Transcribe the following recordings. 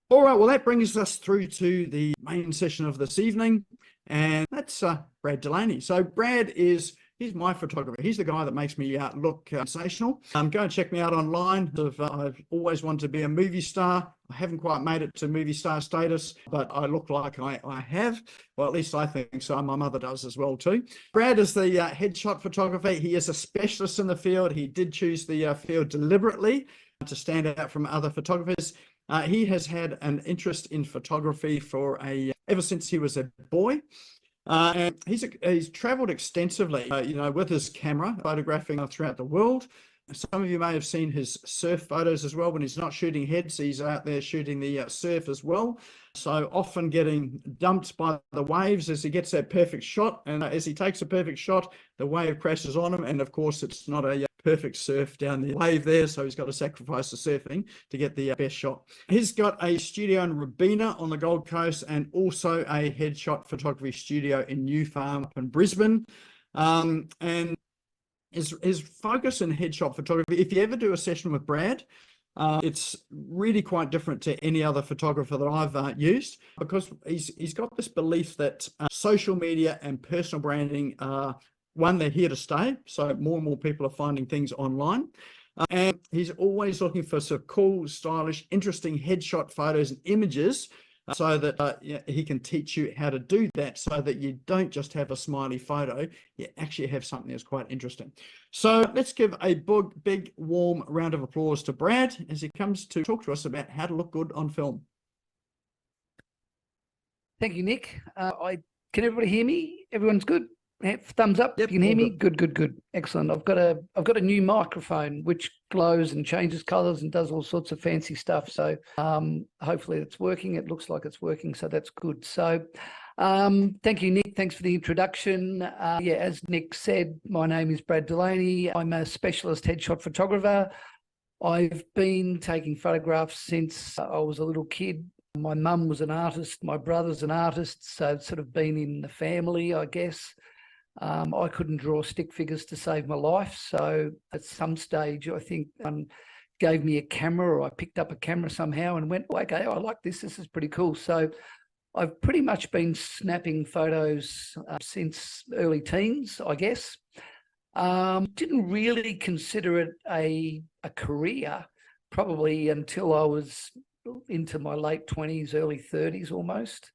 All right, well, that brings us through to the main session of this evening, and that's Brad Delaney. So Brad he's my photographer. He's the guy that makes me look sensational. Go and check me out online. I've always wanted to be a movie star. I haven't quite made it to movie star status, but I look like I have. Well, at least I think so. My mother does as well too. Brad is the headshot photographer. He is a specialist in the field. He did choose the field deliberately to stand out from other photographers. He has had an interest in photography for ever since he was a boy. And he's traveled extensively, with his camera, photographing throughout the world. Some of you may have seen his surf photos as well. When he's not shooting heads, he's out there shooting the surf as well. So often getting dumped by the waves as he gets that perfect shot. And as he takes a perfect shot, the wave crashes on him. And of course, it's not a perfect surf down the wave there. So he's got to sacrifice the surfing to get the best shot. He's got a studio in Robina on the Gold Coast and also a headshot photography studio in New Farm up in Brisbane. And his focus in headshot photography, if you ever do a session with Brad, it's really quite different to any other photographer that I've used, because he's got this belief that social media and personal branding are, one, they're here to stay. So more and more people are finding things online. And he's always looking for sort of cool, stylish, interesting headshot photos and images so that he can teach you how to do that, so that you don't just have a smiley photo, you actually have something that's quite interesting. So let's give a big, warm round of applause to Brad as he comes to talk to us about how to look good on film. Thank you, Nick. Can everybody hear me? Everyone's good? Thumbs up. Yep, you can hear me. Good. Excellent. I've got a new microphone which glows and changes colors and does all sorts of fancy stuff. So hopefully it's working. It looks like it's working, so that's good. So thank you, Nick. Thanks for the introduction. As Nick said, my name is Brad Delaney. I'm a specialist headshot photographer. I've been taking photographs since I was a little kid. My mum was an artist. My brother's an artist. So it's sort of been in the family, I guess. I couldn't draw stick figures to save my life. So at some stage, I think gave me a camera, or I picked up a camera somehow and went, oh, okay, I like this. This is pretty cool. So I've pretty much been snapping photos since early teens, I guess. Didn't really consider it a career probably until I was into my late 20s, early 30s almost.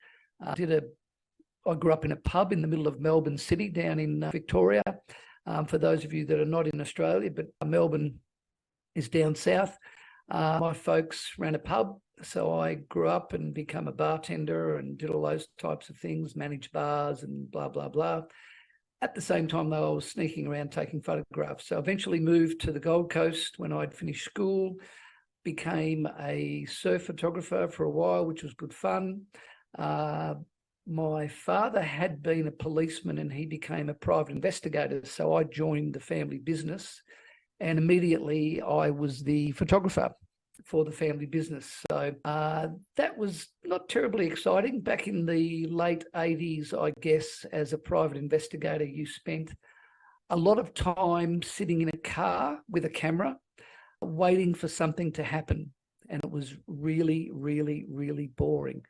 I grew up in a pub in the middle of Melbourne City down in Victoria. For those of you that are not in Australia, but Melbourne is down south. My folks ran a pub, so I grew up and became a bartender and did all those types of things, managed bars and blah, blah, blah. At the same time, though, I was sneaking around taking photographs. So I eventually moved to the Gold Coast when I'd finished school, became a surf photographer for a while, which was good fun. My father had been a policeman and he became a private investigator. So I joined the family business and immediately I was the photographer for the family business. So that was not terribly exciting. Back in the late 80s, I guess, as a private investigator, you spent a lot of time sitting in a car with a camera, waiting for something to happen. And it was really, really, really boring.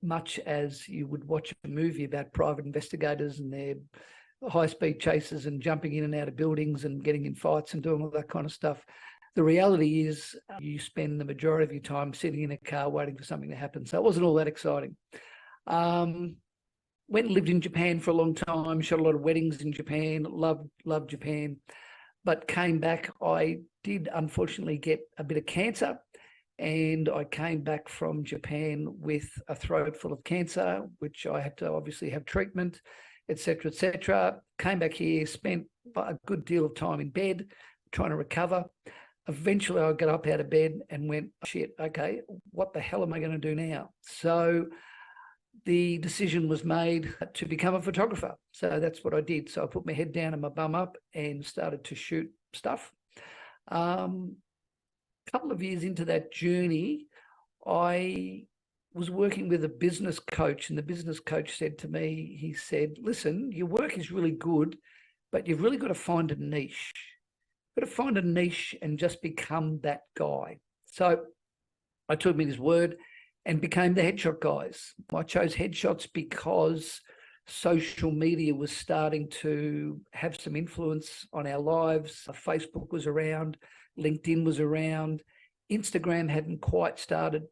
Much as you would watch a movie about private investigators and their high-speed chases and jumping in and out of buildings and getting in fights and doing all that kind of stuff. The reality is you spend the majority of your time sitting in a car waiting for something to happen. So it wasn't all that exciting. Went and lived in Japan for a long time, shot a lot of weddings in Japan, loved Japan, but came back. I did unfortunately get a bit of cancer. And I came back from Japan with a throat full of cancer, which I had to obviously have treatment, et cetera, et cetera. Came back here, spent a good deal of time in bed, trying to recover. Eventually, I got up out of bed and went, shit, okay, what the hell am I going to do now? So the decision was made to become a photographer. So that's what I did. So I put my head down and my bum up and started to shoot stuff. Couple of years into that journey, I was working with a business coach, and the business coach said to me, he said, listen, your work is really good, but you've really got to find a niche. You've got to find a niche and just become that guy. So I took him at his word and became the headshot guys. I chose headshots because social media was starting to have some influence on our lives. Facebook was around, LinkedIn was around, Instagram hadn't quite started,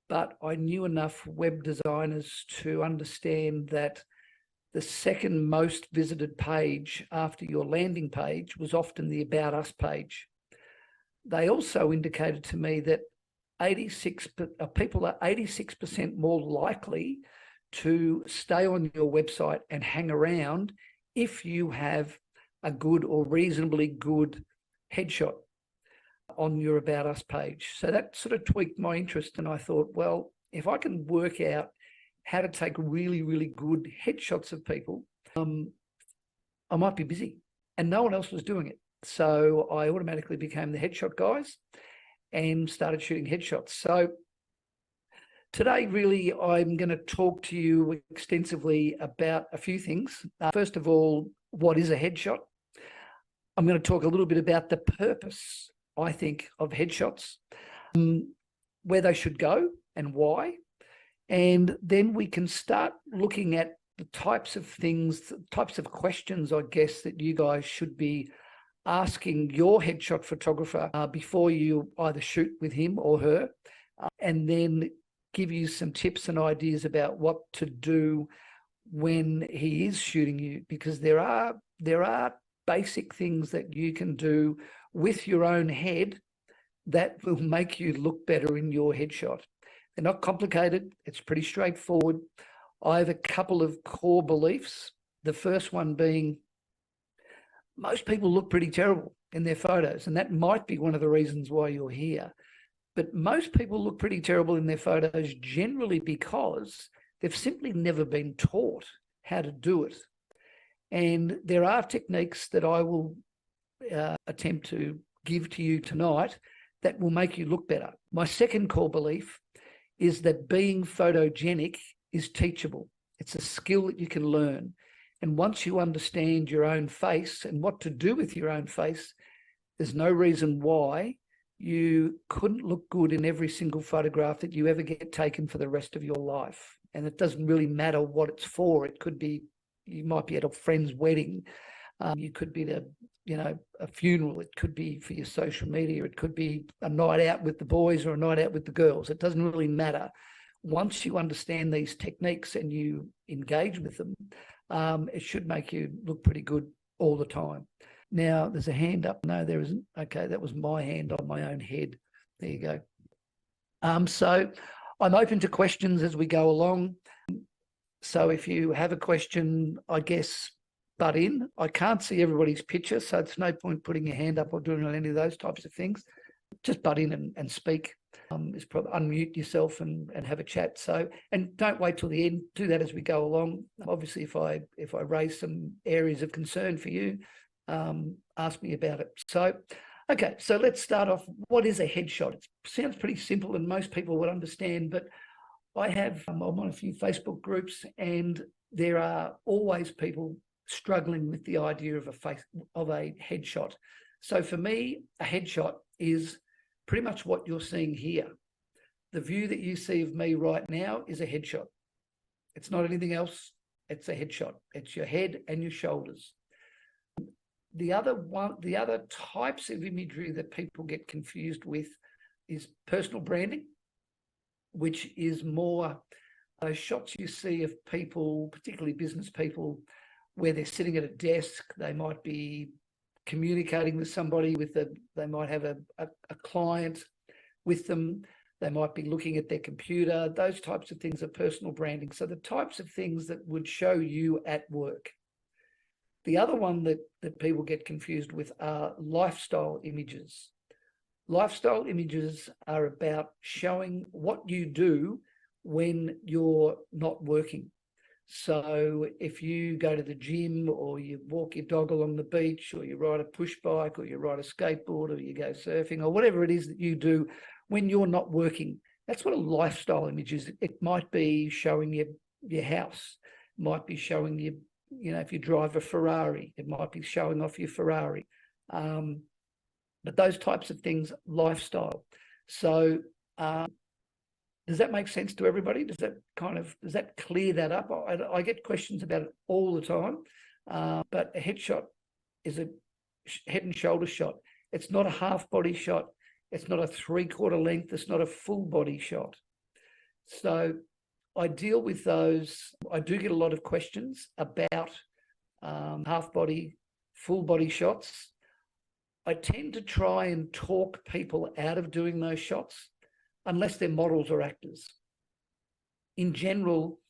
but I knew enough web designers to understand that the second most visited page after your landing page was often the About Us page. They also indicated to me that people are 86% more likely to stay on your website and hang around if you have a good or reasonably good headshot on your About Us page. So that sort of tweaked my interest, and I thought, well, if I can work out how to take really, really good headshots of people, I might be busy. And no one else was doing it. So I automatically became the headshot guys and started shooting headshots. So today, really, I'm going to talk to you extensively about a few things. First of all, what is a headshot? I'm going to talk a little bit about the purpose, I think, of headshots, where they should go and why. And then we can start looking at the types of things, types of questions, I guess, that you guys should be asking your headshot photographer before you either shoot with him or her, and then give you some tips and ideas about what to do when he is shooting you, because there are basic things that you can do with your own head that will make you look better in your headshot. They're not complicated. It's pretty straightforward. I have a couple of core beliefs. The first one being most people look pretty terrible in their photos, and that might be one of the reasons why you're here. But most people look pretty terrible in their photos generally because they've simply never been taught how to do it. And there are techniques that I will attempt to give to you tonight that will make you look better. My second core belief is that being photogenic is teachable. It's a skill that you can learn. And once you understand your own face and what to do with your own face, there's no reason why you couldn't look good in every single photograph that you ever get taken for the rest of your life. And it doesn't really matter what it's for. It could be, you might be at a friend's wedding. You could be at a funeral. It could be for your social media. It could be a night out with the boys or a night out with the girls. It doesn't really matter. Once you understand these techniques and you engage with them, it should make you look pretty good all the time. Now, there's a hand up. No, there isn't. Okay, that was my hand on my own head. There you go. So I'm open to questions as we go along. So if you have a question, I guess, butt in. I can't see everybody's picture, so it's no point putting your hand up or doing any of those types of things. Just butt in and speak. Is probably unmute yourself and have a chat. So, and don't wait till the end. Do that as we go along. Obviously, if I raise some areas of concern for you, ask me about it. So, okay. So let's start off. What is a headshot? It sounds pretty simple, and most people would understand. But I'm on a few Facebook groups, and there are always people struggling with the idea of a headshot. So for me, a headshot is pretty much what you're seeing here. The view that you see of me right now is a headshot. It's not anything else. It's a headshot. It's your head and your shoulders. The other types of imagery that people get confused with is personal branding, which is more those shots you see of people, particularly business people, where they're sitting at a desk. They might be communicating with somebody, they might have a client with them. They might be looking at their computer. Those types of things are personal branding. So the types of things that would show you at work. The other one that people get confused with are lifestyle images. Lifestyle images are about showing what you do when you're not working. So if you go to the gym or you walk your dog along the beach or you ride a push bike or you ride a skateboard or you go surfing or whatever it is that you do when you're not working, that's what a lifestyle image is. It might be showing your house. It might be showing you, if you drive a Ferrari, it might be showing off your Ferrari. But those types of things, lifestyle. So Does that make sense to everybody? Does that clear that up? I get questions about it all the time, but a headshot is a head and shoulder shot. It's not a half body shot. It's not a 3/4 length. It's not a full body shot. So I deal with those. I do get a lot of questions about half body, full body shots. I tend to try and talk people out of doing those shots, unless they're models or actors. In general,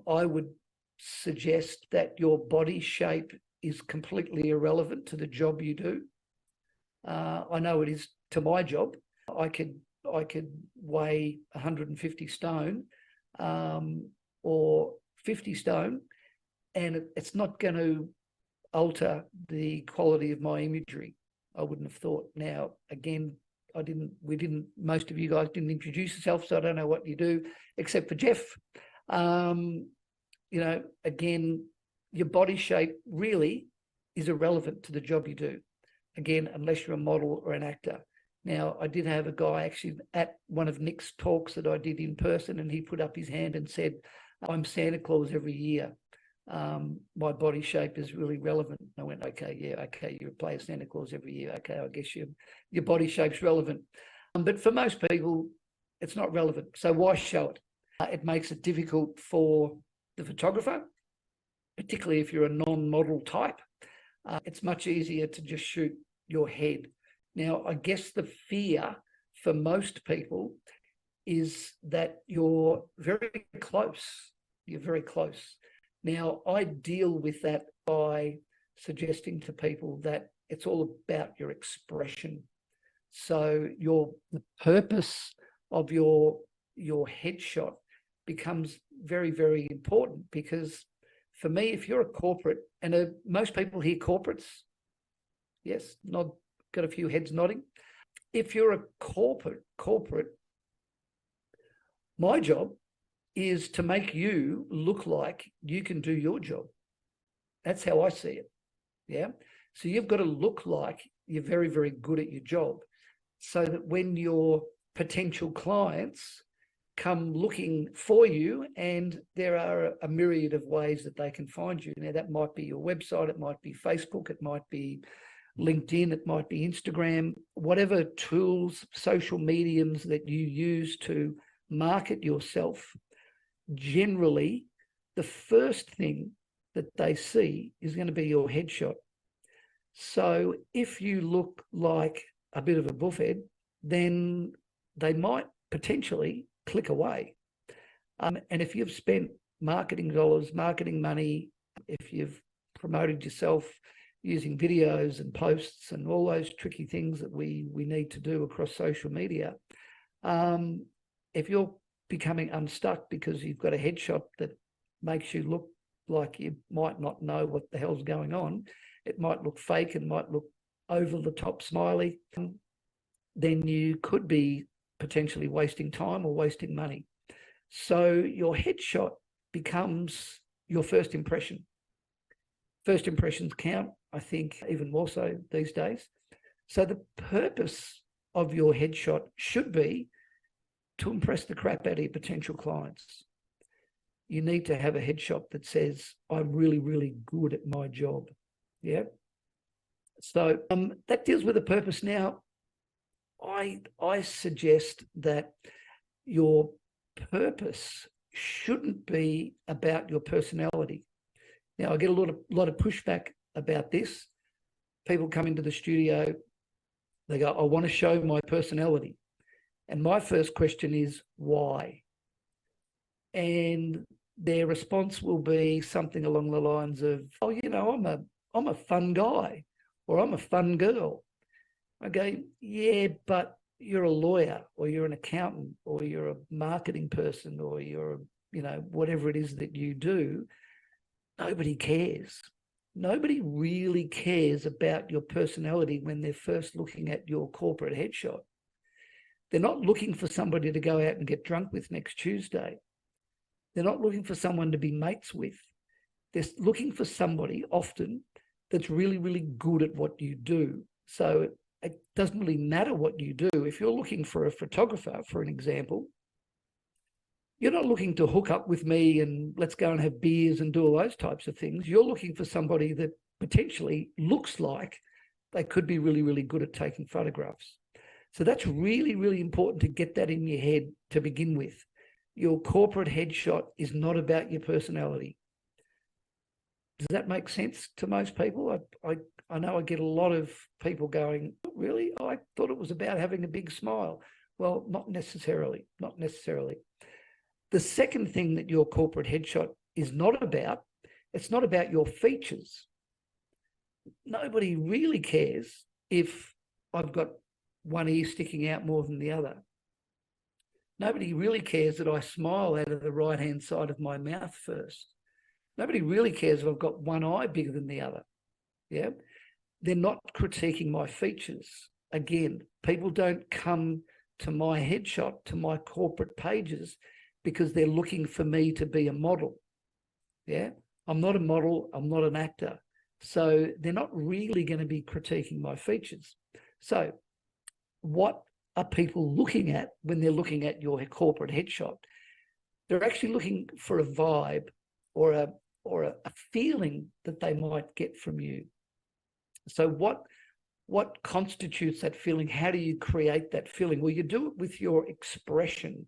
I would suggest that your body shape is completely irrelevant to the job you do. I know it is to my job. I could weigh 150 stone or 50 stone, and it's not going to alter the quality of my imagery. I wouldn't have thought. Now, again, most of you guys didn't introduce yourself, so I don't know what you do, except for Jeff. Again, your body shape really is irrelevant to the job you do. Again, unless you're a model or an actor. Now, I did have a guy actually at one of Nick's talks that I did in person, and he put up his hand and said, I'm Santa Claus every year. My body shape is really relevant. I went, okay, you play Santa Claus every year. Okay, I guess your body shape's relevant. But for most people, it's not relevant. So why show it? It makes it difficult for the photographer, particularly if you're a non-model type. It's much easier to just shoot your head. Now, I guess the fear for most people is that you're very close. You're very close. Now, I deal with that by suggesting to people that it's all about your expression. So the purpose of your headshot becomes very, very important, because for me, if you're a corporate, and most people hear corporates, yes, got a few heads nodding. If you're a corporate, my job is to make you look like you can do your job. That's how I see it. Yeah. So you've got to look like you're very, very good at your job, so that when your potential clients come looking for you, and there are a myriad of ways that they can find you. Now, that might be your website, it might be Facebook, it might be LinkedIn, it might be Instagram, whatever tools, social mediums that you use to market yourself. Generally, the first thing that they see is going to be your headshot. So if you look like a bit of a buffhead, then they might potentially click away. And if you've spent marketing dollars, marketing money, if you've promoted yourself using videos and posts and all those tricky things that we need to do across social media, if you're becoming unstuck because you've got a headshot that makes you look like you might not know what the hell's going on, it might look fake and might look over the top smiley, then you could be potentially wasting time or wasting money. So your headshot becomes your first impression. First impressions count, I think, even more so these days. So the purpose of your headshot should be to impress the crap out of your potential clients. You need to have a headshot that says, I'm really, really good at my job. Yeah. So that deals with the purpose. Now, I suggest that your purpose shouldn't be about your personality. Now, I get a lot of pushback about this. People come into the studio, they go, I want to show my personality. And my first question is, why? And their response will be something along the lines of, I'm a fun guy, or I'm a fun girl. I go, yeah, but you're a lawyer, or you're an accountant, or you're a marketing person, or you're, whatever it is that you do. Nobody cares. Nobody really cares about your personality when they're first looking at your corporate headshot. They're not looking for somebody to go out and get drunk with next Tuesday. They're not looking for someone to be mates with. They're looking for somebody often that's really, really good at what you do. So it doesn't really matter what you do. If you're looking for a photographer, for an example, you're not looking to hook up with me and let's go and have beers and do all those types of things. You're looking for somebody that potentially looks like they could be really, really good at taking photographs. So that's really, really important to get that in your head to begin with. Your corporate headshot is not about your personality. Does that make sense to most people? I know I get a lot of people going, really? I thought it was about having a big smile. Well, not necessarily, not necessarily. The second thing that your corporate headshot is not about, it's not about your features. Nobody really cares if I've got one ear sticking out more than the other. Nobody really cares that I smile out of the right-hand side of my mouth first. Nobody really cares if I've got one eye bigger than the other. Yeah, they're not critiquing my features. Again, people don't come to my headshot, to my corporate pages, because they're looking for me to be a model. Yeah, I'm not a model, I'm not an actor. So they're not really going to be critiquing my features. So what are people looking at when they're looking at your corporate headshot? They're actually looking for a vibe or a feeling that they might get from you. So what constitutes that feeling? How do you create that feeling? Well, you do it with your expression.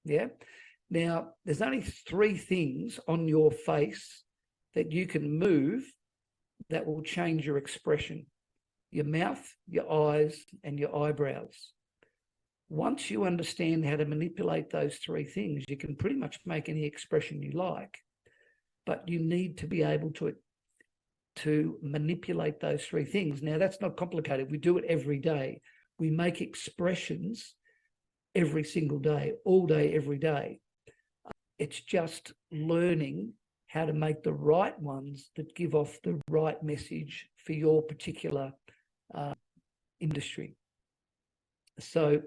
Yeah. Now, there's only 3 things on your face that you can move that will change your expression: your mouth, your eyes, and your eyebrows. Once you understand how to manipulate those 3 things, you can pretty much make any expression you like, but you need to be able to manipulate those 3 things. Now, that's not complicated. We do it every day. We make expressions every single day, all day, every day. It's just learning how to make the right ones that give off the right message for your particular industry. So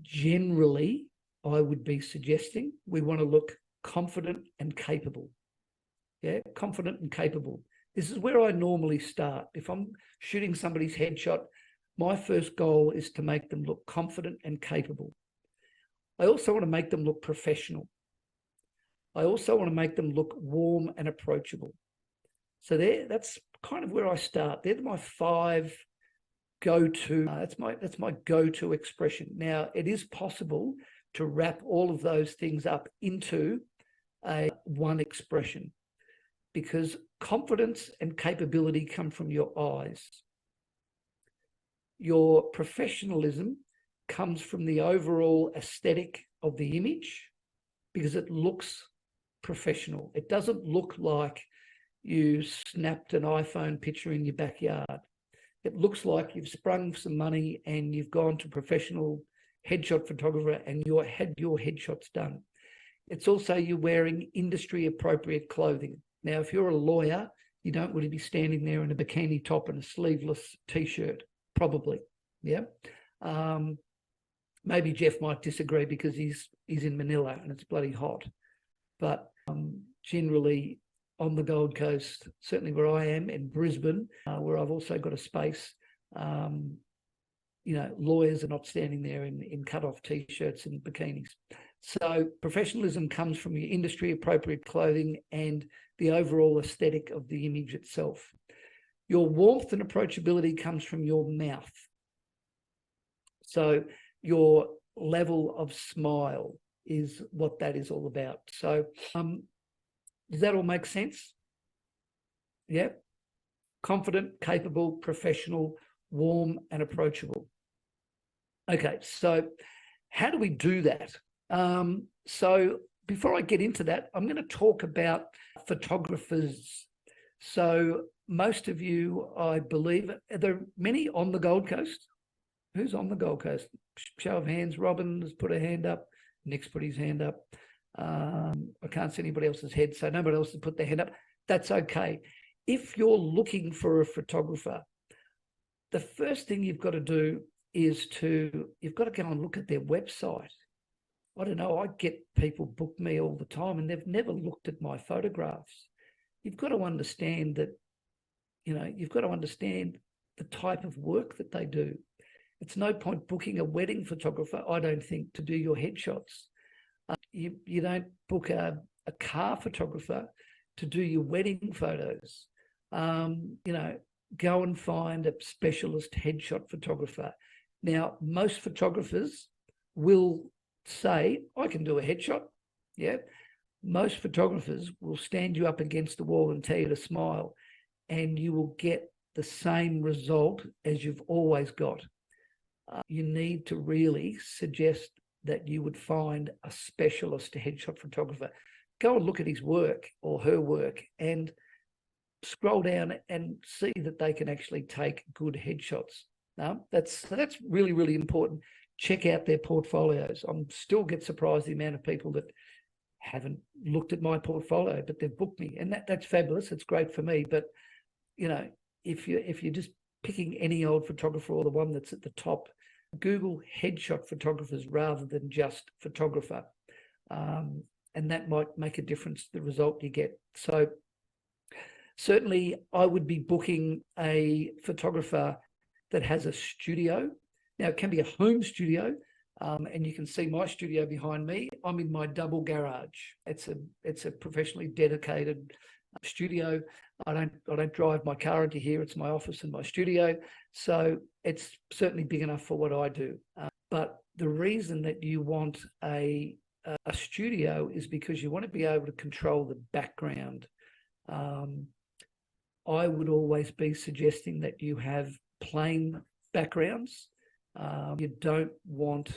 generally, I would be suggesting we want to look confident and capable. Yeah, confident and capable. This is where I normally start. If I'm shooting somebody's headshot, my first goal is to make them look confident and capable. I also want to make them look professional. I also want to make them look warm and approachable. So that's kind of where I start. They're my 5 go-to. That's my go-to expression. Now, it is possible to wrap all of those things up into one expression, because confidence and capability come from your eyes. Your professionalism comes from the overall aesthetic of the image, because it looks professional. It doesn't look like you snapped an iPhone picture in your backyard. It looks like you've sprung some money and you've gone to a professional headshot photographer and you had your headshots done. It's also you're wearing industry appropriate clothing. Now, if you're a lawyer, you don't want to be standing there in a bikini top and a sleeveless t-shirt, probably. Yeah. Maybe Jeff might disagree because he's in Manila and it's bloody hot. But generally on the Gold Coast, certainly where I am, in Brisbane, where I've also got a space, lawyers are not standing there in cut-off t-shirts and bikinis. So professionalism comes from your industry appropriate clothing and the overall aesthetic of the image itself. Your warmth and approachability comes from your mouth. So your level of smile is what that is all about. So does that all make sense? Yeah. Confident, capable, professional, warm, and approachable. Okay, so how do we do that? So before I get into that, I'm going to talk about photographers. So most of you, I believe, are there many on the Gold Coast? Who's on the Gold Coast? Show of hands. Robin has put her hand up. Nick's put his hand up. I can't see anybody else's head, so nobody else has put their hand up. That's okay. If you're looking for a photographer, the first thing you've got to do is you've got to go and look at their website. I don't know, I get people book me all the time and they've never looked at my photographs. You've got to understand that, you've got to understand the type of work that they do. it's no point booking a wedding photographer, I don't think, to do your headshots. You don't book a car photographer to do your wedding photos. Go and find a specialist headshot photographer. Now, most photographers will say, I can do a headshot. Yeah. Most photographers will stand you up against the wall and tell you to smile, and you will get the same result as you've always got. You need to really suggest that you would find a specialist headshot photographer. Go and look at his work or her work and scroll down and see that they can actually take good headshots. That's really, really important. Check out their portfolios. I still get surprised the amount of people that haven't looked at my portfolio, but they've booked me, and that's fabulous. It's great for me. But if you're just picking any old photographer or the one that's at the top, Google headshot photographers rather than just photographer, and that might make a difference to the result you get. So certainly I would be booking a photographer that has a studio. Now, it can be a home studio, and you can see my studio behind me. I'm in my double garage. It's a professionally dedicated studio. I don't drive my car into here. It's my office and my studio. So it's certainly big enough for what I do. But the reason that you want a studio is because you want to be able to control the background. I would always be suggesting that you have plain backgrounds. You don't want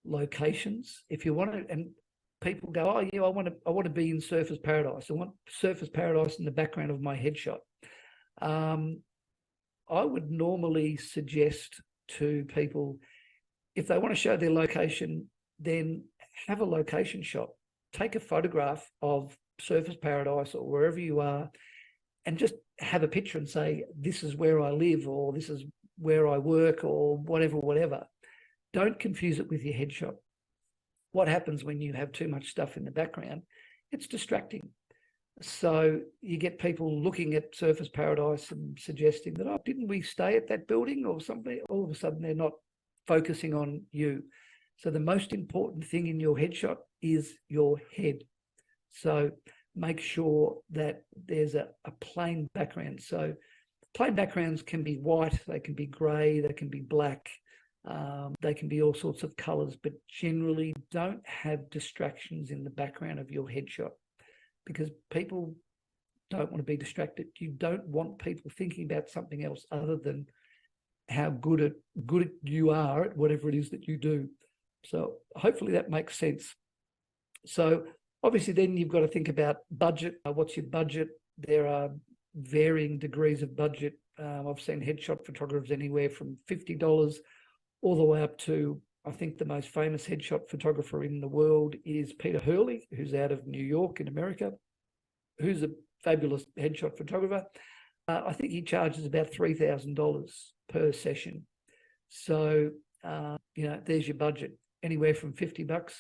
locations. If you want to, and people go, oh yeah, I want to be in Surfers Paradise. I want Surfers Paradise in the background of my headshot. I would normally suggest to people, if they want to show their location, then have a location shot. Take a photograph of Surfers Paradise or wherever you are, and just have a picture and say, this is where I live, or this is where I work, or whatever. Don't confuse it with your headshot. What happens when you have too much stuff in the background? It's distracting. So you get people looking at Surfers Paradise and suggesting that, oh, didn't we stay at that building or something? All of a sudden, they're not focusing on you. So the most important thing in your headshot is your head. So make sure that there's a plain background. So plain backgrounds can be white, they can be grey, they can be black, they can be all sorts of colours, but generally don't have distractions in the background of your headshot, because people don't want to be distracted. You don't want people thinking about something else other than how good at you are at whatever it is that you do. So hopefully that makes sense. So obviously then you've got to think about budget. What's your budget? There are varying degrees of budget. I've seen headshot photographers anywhere from $50 all the way up to, I think the most famous headshot photographer in the world is Peter Hurley, who's out of New York in America, who's a fabulous headshot photographer. I think he charges about $3,000 per session. So, there's your budget, anywhere from $50.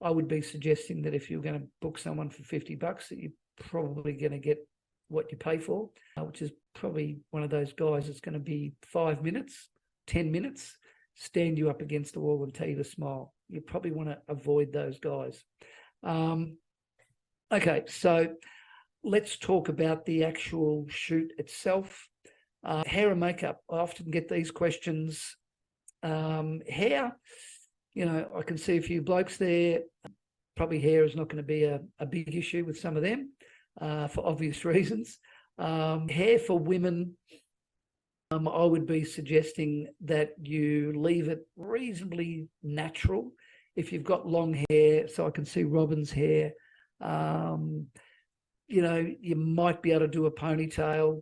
I would be suggesting that if you're going to book someone for $50, that you're probably going to get what you pay for, which is probably one of those guys that's going to be 5 minutes, 10 minutes, stand you up against the wall and tell you to smile. You probably want to avoid those guys. Okay, so let's talk about the actual shoot itself. Hair and makeup. I often get these questions. Hair, I can see a few blokes there. Probably hair is not going to be a big issue with some of them for obvious reasons. Hair for women, I would be suggesting that you leave it reasonably natural. If you've got long hair, so I can see Robin's hair, you might be able to do a ponytail.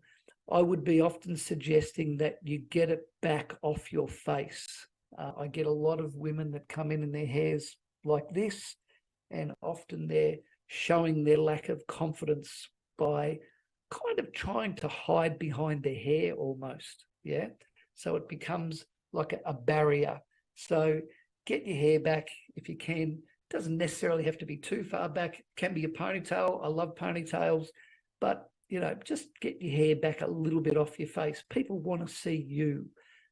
I would be often suggesting that you get it back off your face. I get a lot of women that come in and their hair's like this, and often they're showing their lack of confidence by kind of trying to hide behind their hair almost, yeah? So it becomes like a barrier. So get your hair back if you can. Doesn't necessarily have to be too far back. It can be a ponytail. I love ponytails, but just get your hair back a little bit off your face. People want to see you.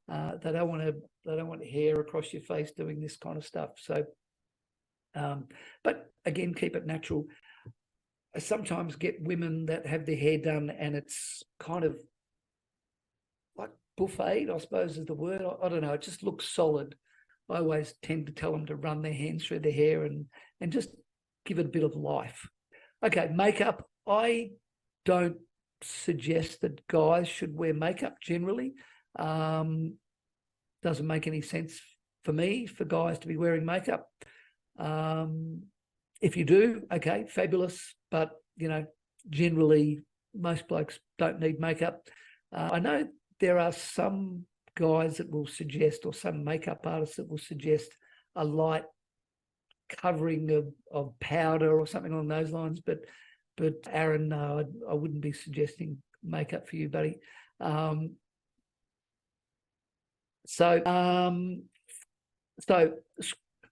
They don't want hair across your face doing this kind of stuff. So, but again, keep it natural. I sometimes get women that have their hair done and it's kind of like buffet, I suppose is the word. I don't know. It just looks solid. I always tend to tell them to run their hands through their hair and just give it a bit of life. Okay, makeup. I don't suggest that guys should wear makeup generally. Doesn't make any sense for me for guys to be wearing makeup. If you do, okay, fabulous. But, generally most blokes don't need makeup. I know there are some guys that will suggest, or some makeup artists that will suggest a light covering of powder or something along those lines. But Aaron, no, I wouldn't be suggesting makeup for you, buddy. So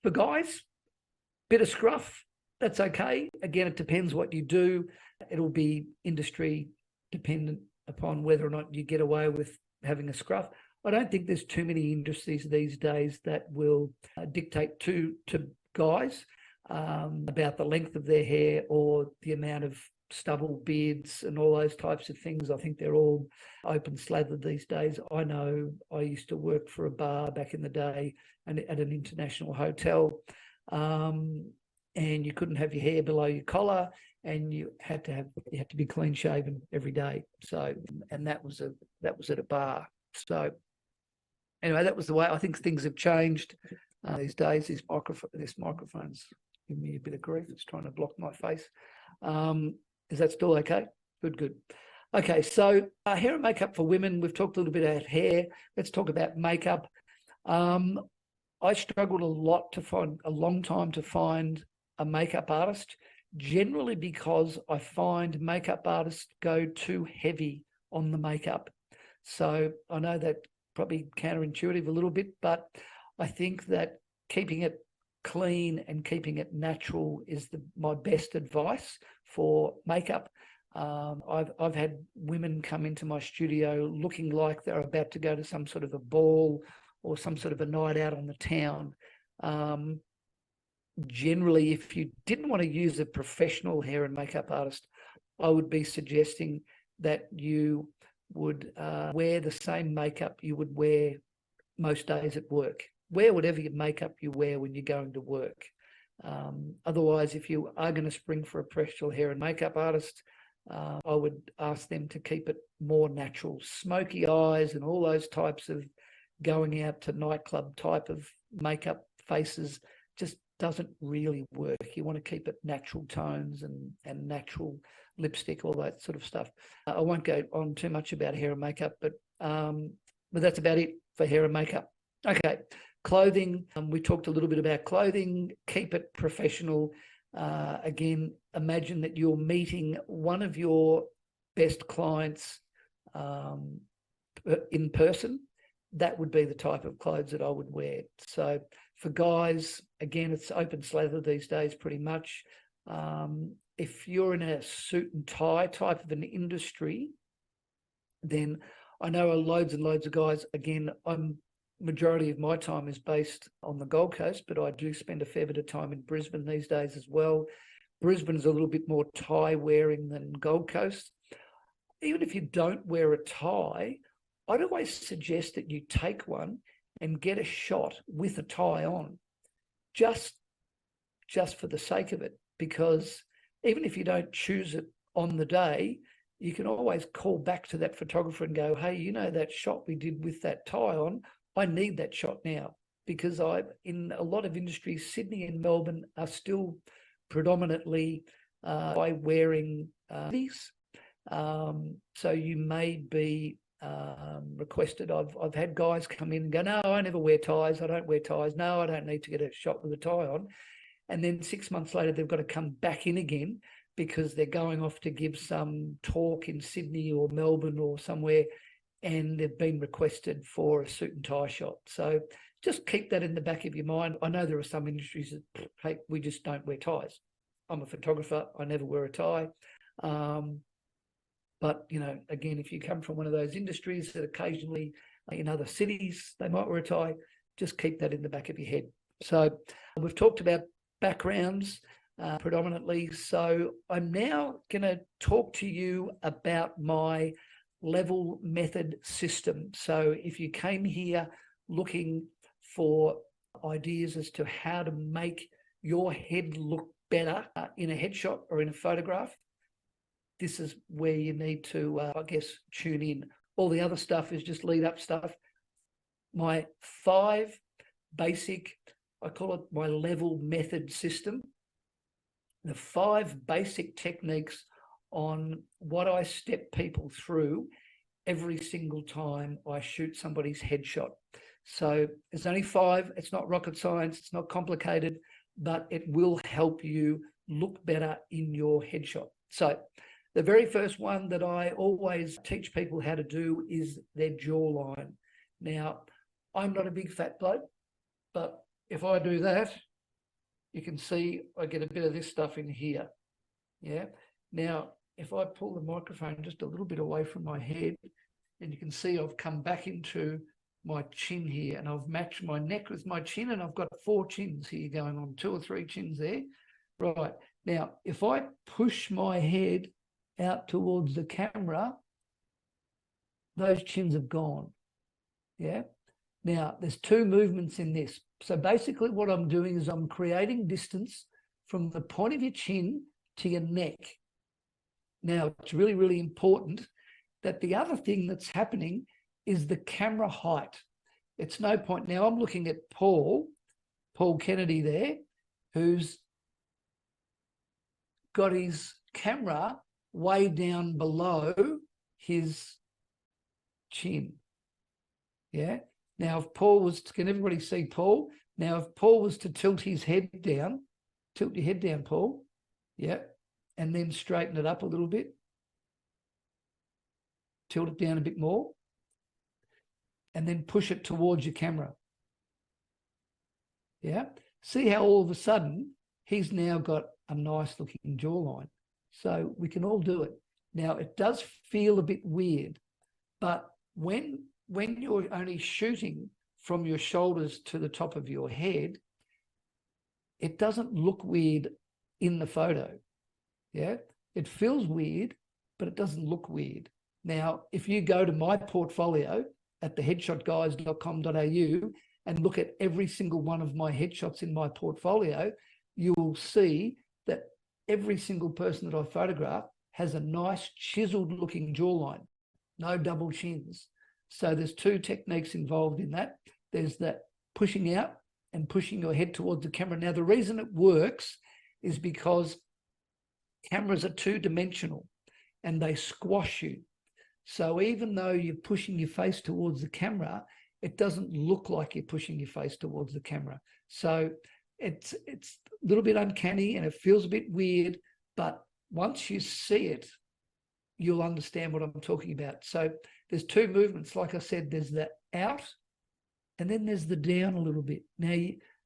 for guys, bit of scruff, that's okay. Again, it depends what you do. It'll be industry dependent upon whether or not you get away with having a scruff. I don't think there's too many industries these days that will dictate to guys about the length of their hair or the amount of stubble, beards and all those types of things. I think they're all open slather these days. I know I used to work for a bar back in the day and at an international hotel, and you couldn't have your hair below your collar, and you had to be clean shaven every day. So, and that was at a bar. So anyway, that was the way. I think things have changed these days. This microphone's giving me a bit of grief. It's trying to block my face. Is that still okay? Good. Okay, so hair and makeup for women. We've talked a little bit about hair. Let's talk about makeup. I struggled a long time to find a makeup artist, generally because I find makeup artists go too heavy on the makeup. So I know that probably counterintuitive a little bit, but I think that keeping it clean and keeping it natural is my best advice for makeup. I've had women come into my studio looking like they're about to go to some sort of a ball or some sort of a night out on the town. Generally, if you didn't want to use a professional hair and makeup artist, I would be suggesting that you would wear the same makeup you would wear most days at work. Wear whatever makeup you wear when you're going to work. Otherwise, if you are going to spring for a professional hair and makeup artist, I would ask them to keep it more natural. Smoky eyes and all those types of going out to nightclub type of makeup faces just doesn't really work. You want to keep it natural tones and natural lipstick, all that sort of stuff. I won't go on too much about hair and makeup, but that's about it for hair and makeup. Okay, clothing. We talked a little bit about clothing. Keep it professional. Again, imagine that you're meeting one of your best clients in person. That would be the type of clothes that I would wear. So for guys, again, it's open slather these days pretty much. If you're in a suit and tie type of an industry, then I know loads and loads of guys. Again, majority of my time is based on the Gold Coast, but I do spend a fair bit of time in Brisbane these days as well. Brisbane's a little bit more tie wearing than Gold Coast. Even if you don't wear a tie, I'd always suggest that you take one and get a shot with a tie on, just for the sake of it, because even if you don't choose it on the day, you can always call back to that photographer and go, hey, that shot we did with that tie on, I need that shot now, because in a lot of industries, Sydney and Melbourne are still predominantly wearing these. So you may be requested. I've had guys come in and go, no, I never wear ties. I don't wear ties. No, I don't need to get a shot with a tie on. And then 6 months later, they've got to come back in again because they're going off to give some talk in Sydney or Melbourne or somewhere, and they've been requested for a suit and tie shot. So just keep that in the back of your mind. I know there are some industries that, hey, we just don't wear ties. I'm a photographer. I never wear a tie. But, again, if you come from one of those industries that occasionally in other cities, they might wear a tie. Just keep that in the back of your head. So we've talked about backgrounds predominantly. So I'm now going to talk to you about my level method system. So if you came here looking for ideas as to how to make your head look better in a headshot or in a photograph, this is where you need to, I guess, tune in. All the other stuff is just lead up stuff. My 5 basic, I call it my level method system. The 5 basic techniques on what I step people through every single time I shoot somebody's headshot. So there's only 5. It's not rocket science. It's not complicated, but it will help you look better in your headshot. So the very first one that I always teach people how to do is their jawline. Now, I'm not a big fat bloke, but if I do that, you can see I get a bit of this stuff in here. Yeah. Now, if I pull the microphone just a little bit away from my head, and you can see I've come back into my chin here, and I've matched my neck with my chin, and I've got 4 chins here going on, 2 or 3 chins there. Right. Now, if I push my head out towards the camera, those chins have gone. Yeah. Now, there's 2 movements in this. So basically what I'm doing is I'm creating distance from the point of your chin to your neck. Now, it's really, really important that the other thing that's happening is the camera height. It's no point. Now, I'm looking at Paul Kennedy there, who's got his camera way down below his chin. Yeah. Now, if Paul was, can everybody see Paul? Now, if Paul was to tilt his head down, tilt your head down, Paul. Yeah. And then straighten it up a little bit. Tilt it down a bit more. And then push it towards your camera. Yeah. See how all of a sudden he's now got a nice looking jawline. So we can all do it. Now, it does feel a bit weird, but when you're only shooting from your shoulders to the top of your head, it doesn't look weird in the photo. Yeah. It feels weird, but it doesn't look weird. Now, if you go to my portfolio at theheadshotguys.com.au and look at every single one of my headshots in my portfolio, you will see that every single person that I photograph has a nice chiseled looking jawline, no double chins. So there's 2 techniques involved in that. There's that pushing out and pushing your head towards the camera. Now, the reason it works is because cameras are 2-dimensional and they squash you. So even though you're pushing your face towards the camera, it doesn't look like you're pushing your face towards the camera. So it's a little bit uncanny and it feels a bit weird, but once you see it, you'll understand what I'm talking about. So there's 2 movements. Like I said, there's the out and then there's the down a little bit. Now,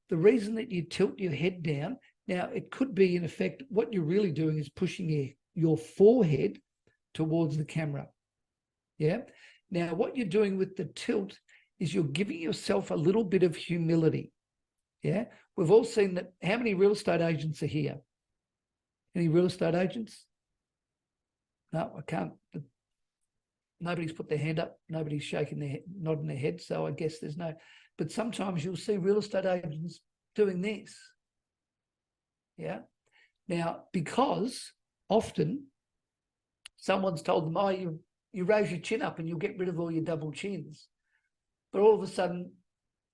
the reason that you tilt your head down, now it could be in effect, what you're really doing is pushing your forehead towards the camera. Yeah. Now, what you're doing with the tilt is you're giving yourself a little bit of humility. Yeah. We've all seen that. How many real estate agents are here? Any real estate agents? No, I can't. Nobody's put their hand up. Nobody's shaking their head, nodding their head. So I guess there's no, but sometimes you'll see real estate agents doing this. Yeah. Now, because often someone's told them, oh, you raise your chin up and you'll get rid of all your double chins. But all of a sudden,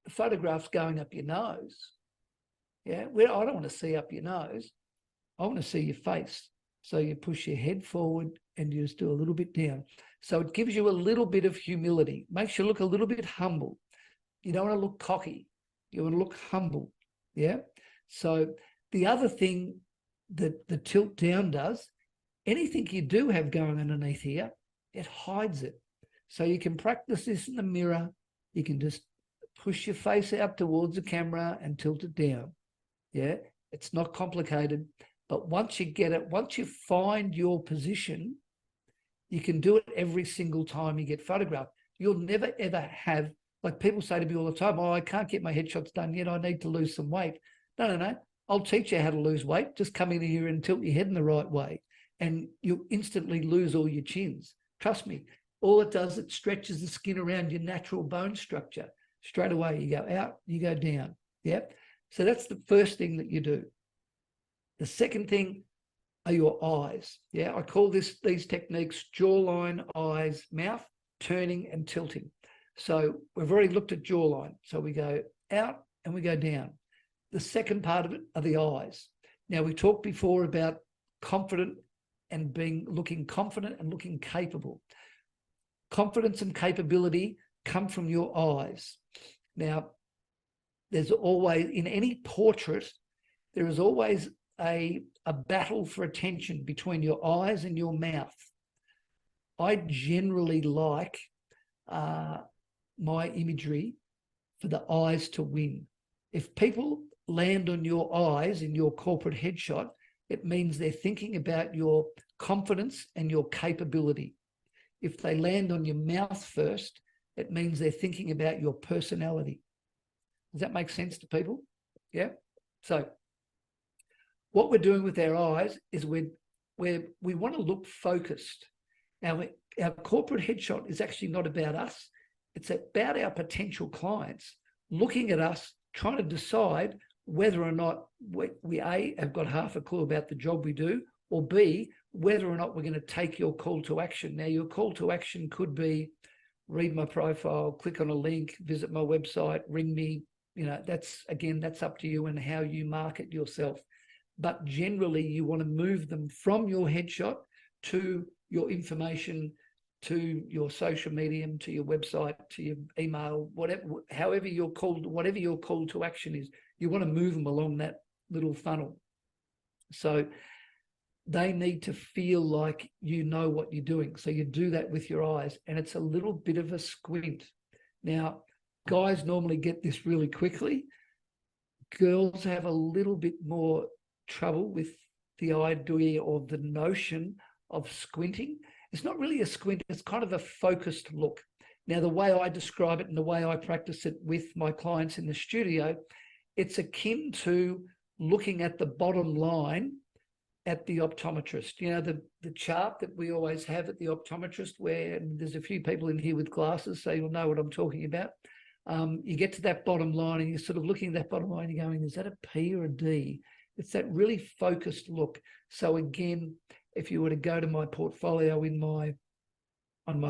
the photograph's going up your nose. Yeah. Well, I don't want to see up your nose. I want to see your face. So you push your head forward and you just do a little bit down. So it gives you a little bit of humility, makes you look a little bit humble. You don't want to look cocky. You want to look humble. Yeah. So the other thing that the tilt down does, anything you do have going underneath here, it hides it. So you can practice this in the mirror. You can just push your face out towards the camera and tilt it down. Yeah. It's not complicated. But once you get it, once you find your position, you can do it every single time you get photographed. You'll never, ever have, like people say to me all the time, oh, I can't get my headshots done yet. I need to lose some weight. No. I'll teach you how to lose weight. Just come in here and tilt your head in the right way, and you'll instantly lose all your chins. Trust me. All it does, it stretches the skin around your natural bone structure. Straight away, you go out, you go down. Yep. So that's the first thing that you do. The second thing are your eyes. Yeah, I call these techniques jawline, eyes, mouth, turning and tilting. So we've already looked at jawline. So we go out and we go down. The second part of it are the eyes. Now, we talked before about confident and looking confident and looking capable. Confidence and capability come from your eyes. Now, there's always, in any portrait, there is always a battle for attention between your eyes and your mouth. I generally like my imagery for the eyes to win. If people land on your eyes in your corporate headshot, it means they're thinking about your confidence and your capability. If they land on your mouth first, it means they're thinking about your personality. Does that make sense to people? Yeah. So what we're doing with our eyes is we want to look focused. Now, our corporate headshot is actually not about us. It's about our potential clients looking at us, trying to decide whether or not we A, have got half a clue about the job we do, or B, whether or not we're going to take your call to action. Now, your call to action could be read my profile, click on a link, visit my website, ring me. That's up to you and how you market yourself. But generally, you want to move them from your headshot to your information, to your social medium, to your website, to your email, whatever your call to action is. You want to move them along that little funnel. So they need to feel like you know what you're doing. So you do that with your eyes, and it's a little bit of a squint. Now, guys normally get this really quickly. Girls have a little bit more trouble with the idea or the notion of squinting. It's not really a squint, it's kind of a focused look. Now, the way I describe it and the way I practice it with my clients in the studio, it's akin to looking at the bottom line at the optometrist. The chart that we always have at the optometrist, where there's a few people in here with glasses, so you'll know what I'm talking about. You get to that bottom line and you're sort of looking at that bottom line and you're going, is that a P or a D? It's that really focused look. So again, if you were to go to my portfolio on my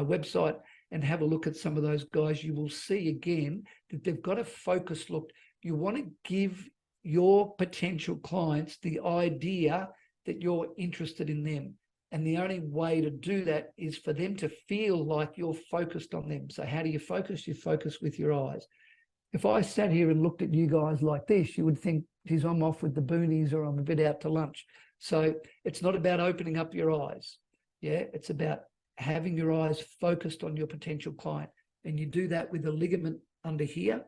website and have a look at some of those guys, you will see again that they've got a focused look. You want to give your potential clients the idea that you're interested in them. And the only way to do that is for them to feel like you're focused on them. So how do you focus? You focus with your eyes. If I sat here and looked at you guys like this, you would think, geez, I'm off with the boonies or I'm a bit out to lunch. So it's not about opening up your eyes. Yeah, it's about having your eyes focused on your potential client. And you do that with a ligament under here.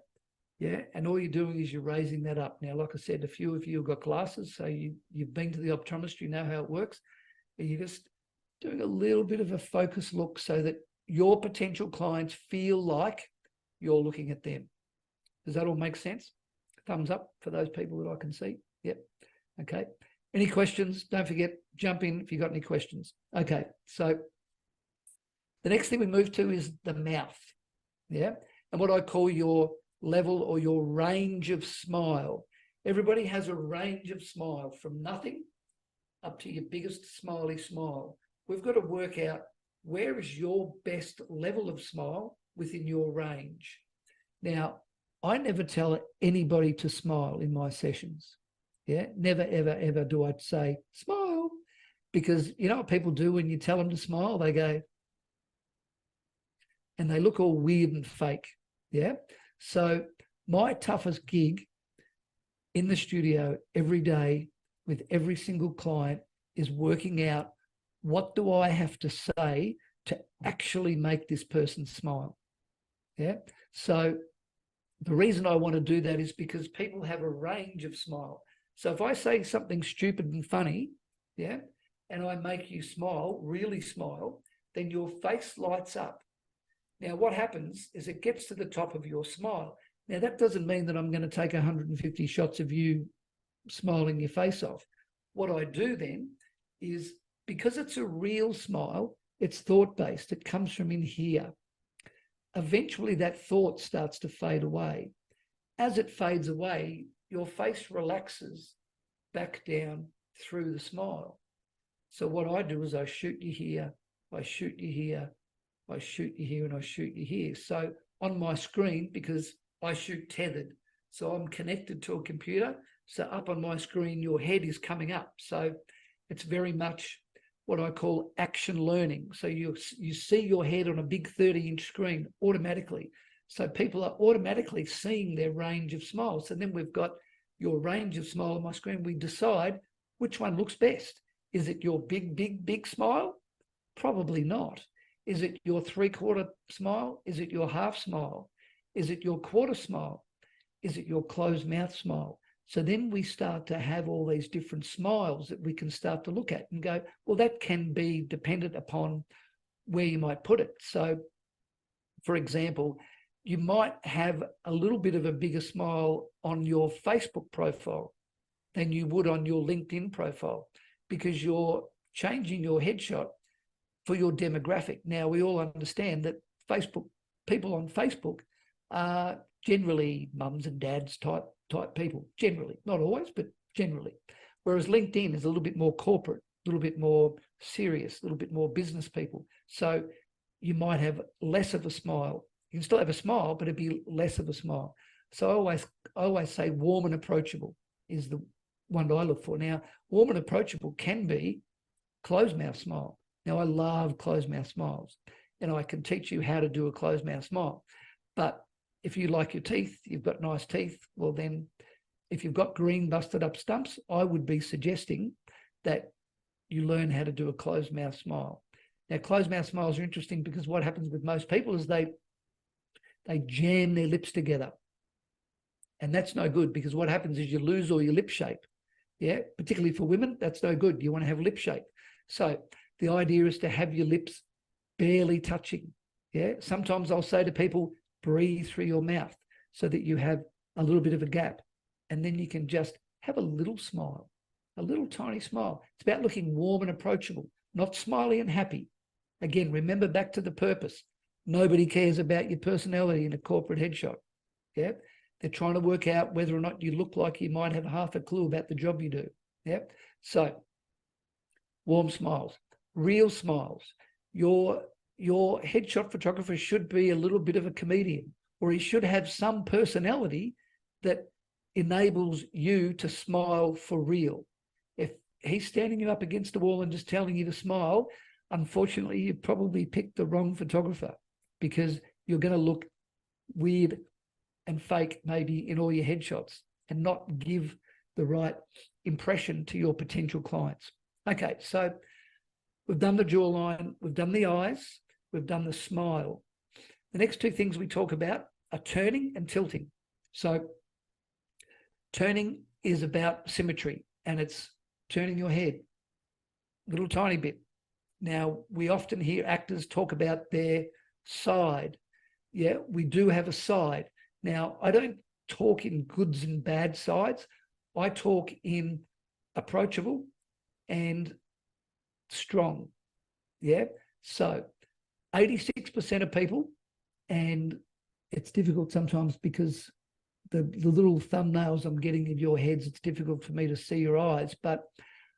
Yeah, and all you're doing is you're raising that up. Now, like I said, a few of you have got glasses, so you've been to the optometrist, you know how it works. And you're just doing a little bit of a focused look so that your potential clients feel like you're looking at them. Does that all make sense? Thumbs up for those people that I can see. Yep. Okay. Any questions? Don't forget, jump in if you've got any questions. Okay. So the next thing we move to is the mouth. Yeah. And what I call your level or your range of smile. Everybody has a range of smile from nothing up to your biggest smiley smile. We've got to work out where is your best level of smile within your range. Now, I never tell anybody to smile in my sessions. Yeah, never, ever, ever do I say, smile. Because you know what people do when you tell them to smile? They go, and they look all weird and fake. Yeah. So my toughest gig in the studio every day with every single client is working out, what do I have to say to actually make this person smile? Yeah. So the reason I want to do that is because people have a range of smile. So if I say something stupid and funny, yeah, and I make you smile, really smile, then your face lights up. Now, what happens is it gets to the top of your smile. Now, that doesn't mean that I'm going to take 150 shots of you smiling your face off. What I do then is, because it's a real smile, it's thought-based. It comes from in here. Eventually, that thought starts to fade away. As it fades away, your face relaxes back down through the smile. So what I do is I shoot you here, I shoot you here, I shoot you here, and I shoot you here. So on my screen, because I shoot tethered, so I'm connected to a computer, so up on my screen, your head is coming up. So it's very much what I call action learning. So you see your head on a big 30-inch screen automatically. So people are automatically seeing their range of smiles. And then we've got your range of smile on my screen. We decide which one looks best. Is it your big, big, big smile? Probably not. Is it your three-quarter smile? Is it your half smile? Is it your quarter smile? Is it your closed mouth smile? So then we start to have all these different smiles that we can start to look at and go, well, that can be dependent upon where you might put it. So, for example, you might have a little bit of a bigger smile on your Facebook profile than you would on your LinkedIn profile, because you're changing your headshot for your demographic. Now, we all understand that people on Facebook are generally mums and dads type people, generally, not always, but generally. Whereas LinkedIn is a little bit more corporate, a little bit more serious, a little bit more business people. So you might have less of a smile. You can still have a smile, but it'd be less of a smile. So I always say warm and approachable is the one that I look for. Now, warm and approachable can be closed mouth smile. Now, I love closed mouth smiles, and I can teach you how to do a closed mouth smile. But if you like your teeth, you've got nice teeth, well then, if you've got green busted up stumps, I would be suggesting that you learn how to do a closed mouth smile. Now, closed mouth smiles are interesting because what happens with most people is they jam their lips together. And that's no good, because what happens is you lose all your lip shape. Yeah, particularly for women, that's no good. You want to have lip shape. So the idea is to have your lips barely touching. Yeah, sometimes I'll say to people, breathe through your mouth so that you have a little bit of a gap. And then you can just have a little smile, a little tiny smile. It's about looking warm and approachable, not smiley and happy. Again, remember back to the purpose. Nobody cares about your personality in a corporate headshot. Yeah, they're trying to work out whether or not you look like you might have half a clue about the job you do. Yeah, so warm smiles, real smiles. Your headshot photographer should be a little bit of a comedian, or he should have some personality that enables you to smile for real. If he's standing you up against the wall and just telling you to smile, unfortunately, you probably picked the wrong photographer, because you're going to look weird and fake maybe in all your headshots and not give the right impression to your potential clients. Okay, so we've done the jawline, we've done the eyes, we've done the smile. The next two things we talk about are turning and tilting. So turning is about symmetry, and it's turning your head a little tiny bit. Now, we often hear actors talk about their side. Yeah, we do have a side. Now, I don't talk in goods and bad sides. I talk in approachable and strong. Yeah, so 86% of people, and it's difficult sometimes because the little thumbnails I'm getting of your heads, it's difficult for me to see your eyes, but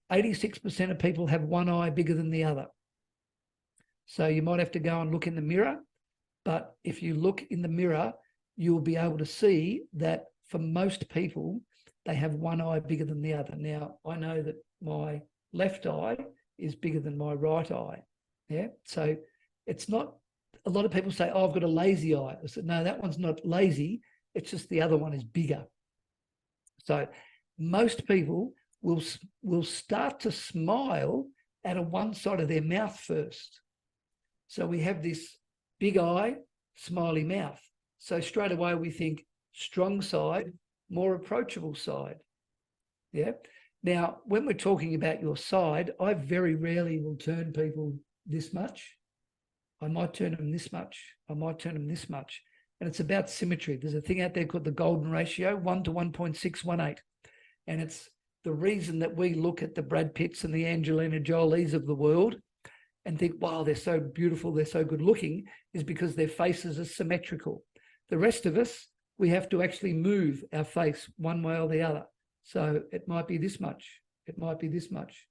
86% of people have one eye bigger than the other. So you might have to go and look in the mirror, but if you look in the mirror, you'll be able to see that for most people, they have one eye bigger than the other. Now, I know that my left eye is bigger than my right eye. Yeah, so it's not, a lot of people say, oh, I've got a lazy eye. I said, no, that one's not lazy. It's just the other one is bigger. So most people will start to smile out of one side of their mouth first. So we have this big eye, smiley mouth. So straight away we think strong side, more approachable side. Yeah. Now, when we're talking about your side, I very rarely will turn people this much. I might turn them this much. I might turn them this much. And it's about symmetry. There's a thing out there called the golden ratio, 1 to 1.618. And it's the reason that we look at the Brad Pitts and the Angelina Jolies of the world and think, wow, they're so beautiful, they're so good looking, is because their faces are symmetrical. The rest of us, we have to actually move our face one way or the other. So it might be this much. It might be this much.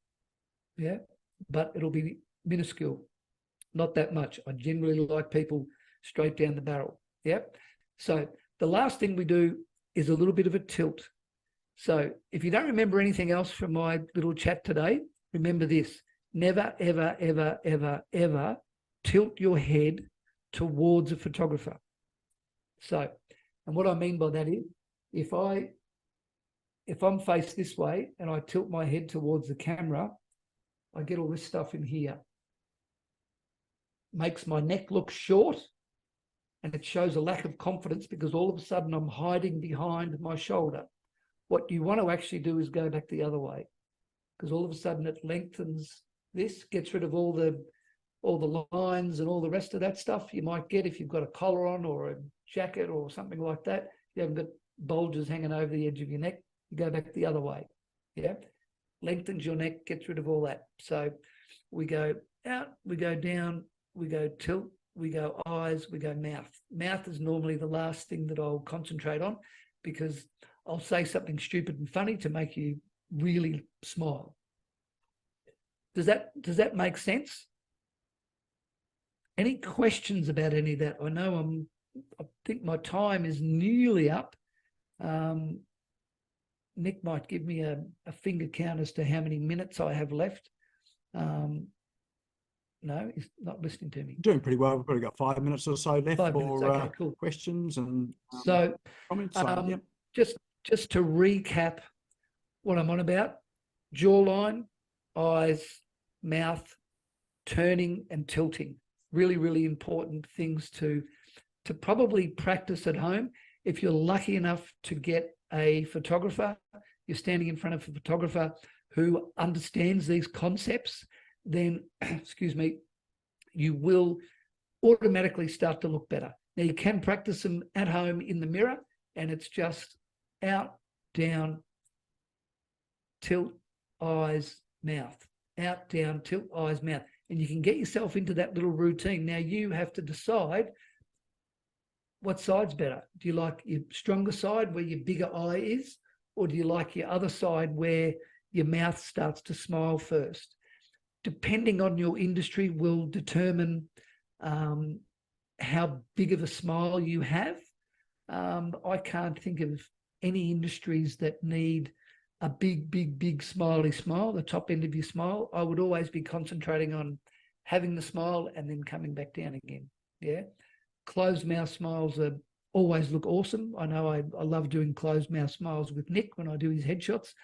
Yeah, but it'll be minuscule, not that much. I generally like people straight down the barrel. Yeah. So the last thing we do is a little bit of a tilt. So if you don't remember anything else from my little chat today, remember this: never, ever, ever, ever, ever tilt your head towards a photographer. So, and what I mean by that is, if I'm faced this way and I tilt my head towards the camera, I get all this stuff in here. Makes my neck look short, and it shows a lack of confidence because all of a sudden I'm hiding behind my shoulder. What you want to actually do is go back the other way, because all of a sudden it lengthens this, gets rid of all the lines and all the rest of that stuff you might get if you've got a collar on or a jacket or something like that. You haven't got bulges hanging over the edge of your neck. You go back the other way. Yeah, lengthens your neck, gets rid of all that. So we go out, we go down, we go tilt, we go eyes, we go mouth. Mouth is normally the last thing that I'll concentrate on, because I'll say something stupid and funny to make you really smile. Does that make sense? Any questions about any of that? I think my time is nearly up. Nick might give me a finger count as to how many minutes I have left. No, he's not listening to me. Doing pretty well. We've probably got 5 minutes or so left 5 minutes. for Okay, cool. questions and So comments. So, yep. just to recap what I'm on about: jawline, eyes, mouth, turning and tilting. Really, really important things to probably practice at home. If you're lucky enough to get a photographer, you're standing in front of a photographer who understands these concepts, then, excuse me, you will automatically start to look better. Now, you can practice them at home in the mirror, and it's just out, down, tilt, eyes, mouth, out, down, tilt, eyes, mouth. And you can get yourself into that little routine. Now, you have to decide what side's better. Do you like your stronger side where your bigger eye is, or do you like your other side where your mouth starts to smile first? Depending on your industry will determine how big of a smile you have. I can't think of any industries that need a big, big, big smiley smile, the top end of your smile. I would always be concentrating on having the smile and then coming back down again. Yeah. Closed mouth smiles always look awesome. I know I love doing closed mouth smiles with Nick when I do his headshots,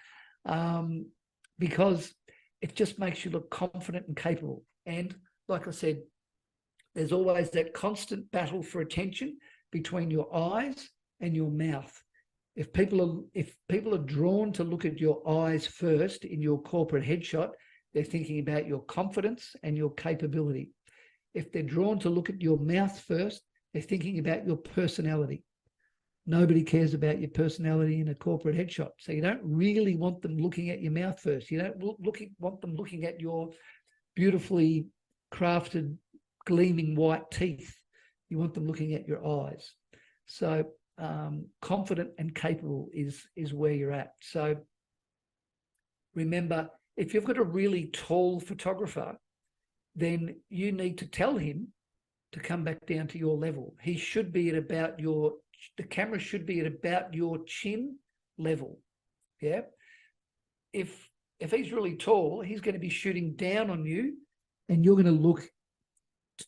because it just makes you look confident and capable. And like I said, there's always that constant battle for attention between your eyes and your mouth. If people are drawn to look at your eyes first in your corporate headshot, they're thinking about your confidence and your capability. If they're drawn to look at your mouth first, they're thinking about your personality. Nobody cares about your personality in a corporate headshot. So you don't really want them looking at your mouth first. You don't want them looking at your beautifully crafted, gleaming white teeth. You want them looking at your eyes. So confident and capable is where you're at. So remember, if you've got a really tall photographer, then you need to tell him to come back down to your level. He should be at about the camera should be at about your chin level. Yeah. If he's really tall, he's going to be shooting down on you, and you're going to look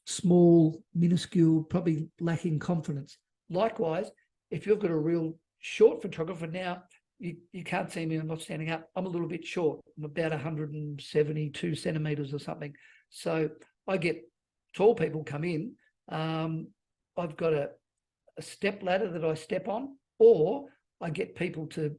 small, minuscule, probably lacking confidence. Likewise, if you've got a real short photographer, now you can't see me, I'm not standing up. I'm a little bit short. I'm about 172 centimeters or something. So I get tall people come in. I've got a step ladder that I step on, or I get people to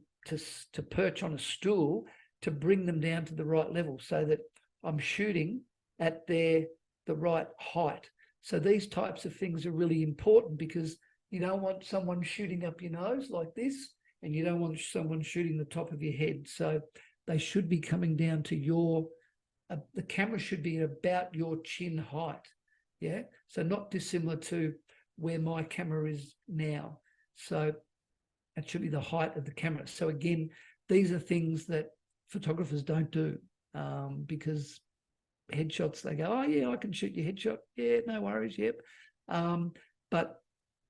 perch on a stool to bring them down to the right level, so that I'm shooting at the right height. So these types of things are really important because you don't want someone shooting up your nose like this, and you don't want someone shooting the top of your head. So they should be coming down to your, the camera should be about your chin height. Yeah. So not dissimilar to where my camera is now. So that should be the height of the camera. So again, these are things that photographers don't do because headshots, they go, oh yeah, I can shoot your headshot. Yeah, no worries. Yep. But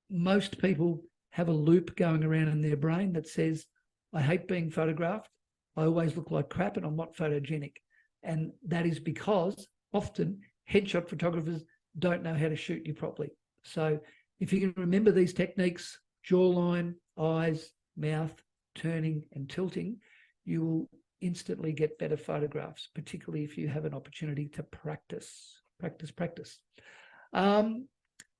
most people have a loop going around in their brain that says, I hate being photographed. I always look like crap and I'm not photogenic. And that is because often headshot photographers don't know how to shoot you properly. So if you can remember these techniques, jawline, eyes, mouth, turning and tilting, you will instantly get better photographs, particularly if you have an opportunity to practice.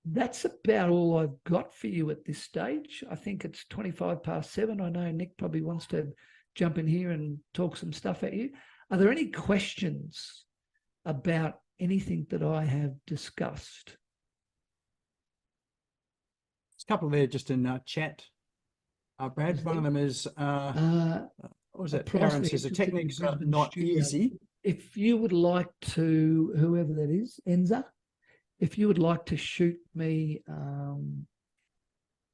That's about all I've got for you at this stage. I think it's 7:25. I know Nick probably wants to jump in here and talk some stuff at you. Are there any questions about anything that I have discussed? There's a couple there just in chat, Brad. One of them is, what was it? Aaron says, the techniques are not easy. If you would like to, whoever that is, Enza, if you would like to shoot me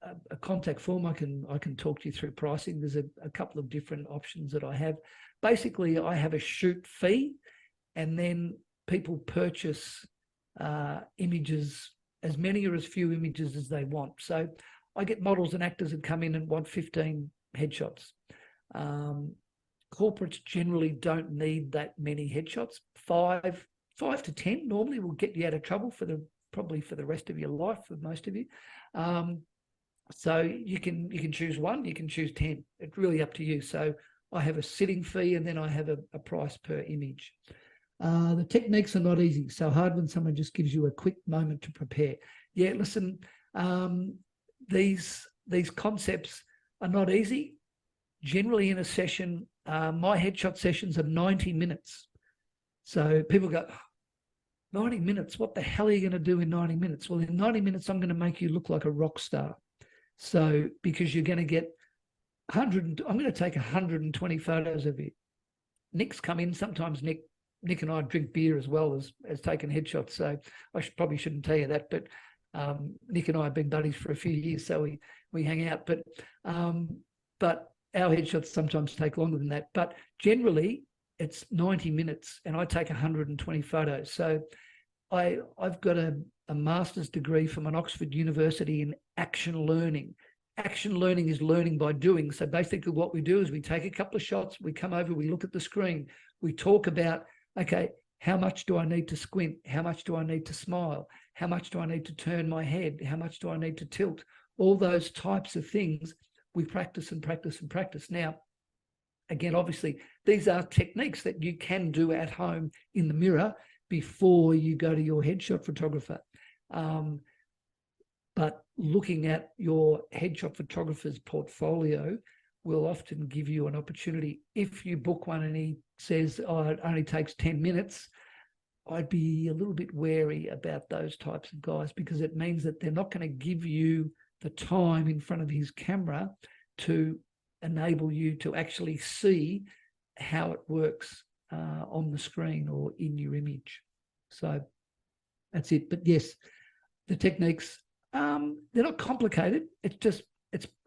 a contact form, I can talk to you through pricing. There's a couple of different options that I have. Basically, I have a shoot fee, and then people purchase images, as many or as few images as they want. So I get models and actors that come in and want 15 headshots. Corporates generally don't need that many headshots. 5 to 10 normally will get you out of trouble probably for the rest of your life for most of you. So you can choose one, you can choose 10. It's really up to you. So I have a sitting fee, and then I have a price per image. The techniques are not easy. So hard when someone just gives you a quick moment to prepare. Yeah, listen, these concepts are not easy. Generally in a session, my headshot sessions are 90 minutes. So people go, 90 minutes, what the hell are you going to do in 90 minutes? Well, in 90 minutes, I'm going to make you look like a rock star. So because you're going to get I'm going to take 120 photos of you. Nick's come in. Sometimes Nick and I drink beer as well as taking headshots. So I probably shouldn't tell you that, but Nick and I have been buddies for a few years, so we hang out. But our headshots sometimes take longer than that. But generally, it's 90 minutes, and I take 120 photos. So I've got a master's degree from an Oxford University in action learning. Action learning is learning by doing. So basically what we do is we take a couple of shots, we come over, we look at the screen, we talk about, okay, how much do I need to squint? How much do I need to smile? How much do I need to turn my head? How much do I need to tilt? All those types of things we practice and practice and practice. Now, again, obviously, these are techniques that you can do at home in the mirror before you go to your headshot photographer. But looking at your headshot photographer's portfolio will often give you an opportunity. If you book one and he says, oh, it only takes 10 minutes, I'd be a little bit wary about those types of guys, because it means that they're not going to give you the time in front of his camera to enable you to actually see how it works on the screen or in your image. So that's it. But yes, the techniques, they're not complicated. It's just,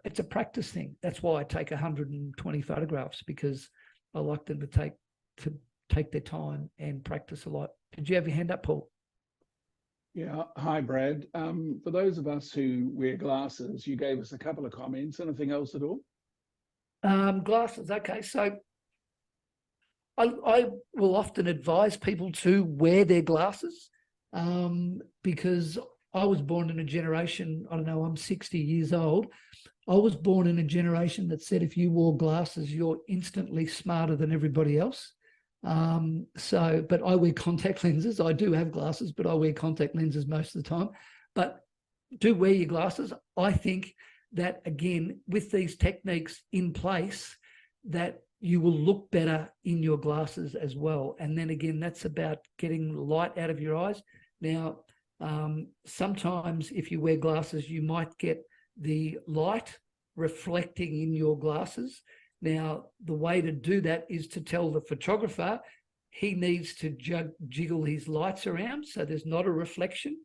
it's a practice thing. That's why I take 120 photographs, because I like them to take their time and practice a lot. Did you have your hand up, Paul? Yeah. Hi, Brad. For those of us who wear glasses, you gave us a couple of comments. Anything else at all? Glasses. Okay. So I will often advise people to wear their glasses because I was born in a generation, I don't know, I'm 60 years old. I was born in a generation that said if you wore glasses, you're instantly smarter than everybody else. But I wear contact lenses. I do have glasses, but I wear contact lenses most of the time. But do wear your glasses. I think that, again, with these techniques in place, that you will look better in your glasses as well. And then again, that's about getting light out of your eyes. Now, Sometimes if you wear glasses, you might get the light reflecting in your glasses. Now, the way to do that is to tell the photographer he needs to jiggle his lights around so there's not a reflection.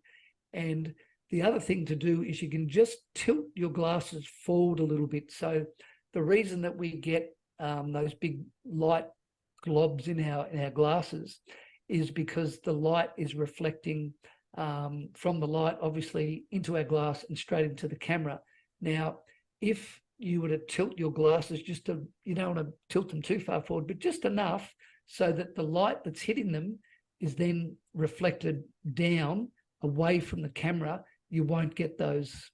And the other thing to do is you can just tilt your glasses forward a little bit. So the reason that we get those big light globs in our glasses is because the light is reflecting from the light, obviously, into our glass and straight into the camera. Now, if you were to tilt your glasses just to, you don't want to tilt them too far forward, but just enough so that the light that's hitting them is then reflected down away from the camera, you won't get those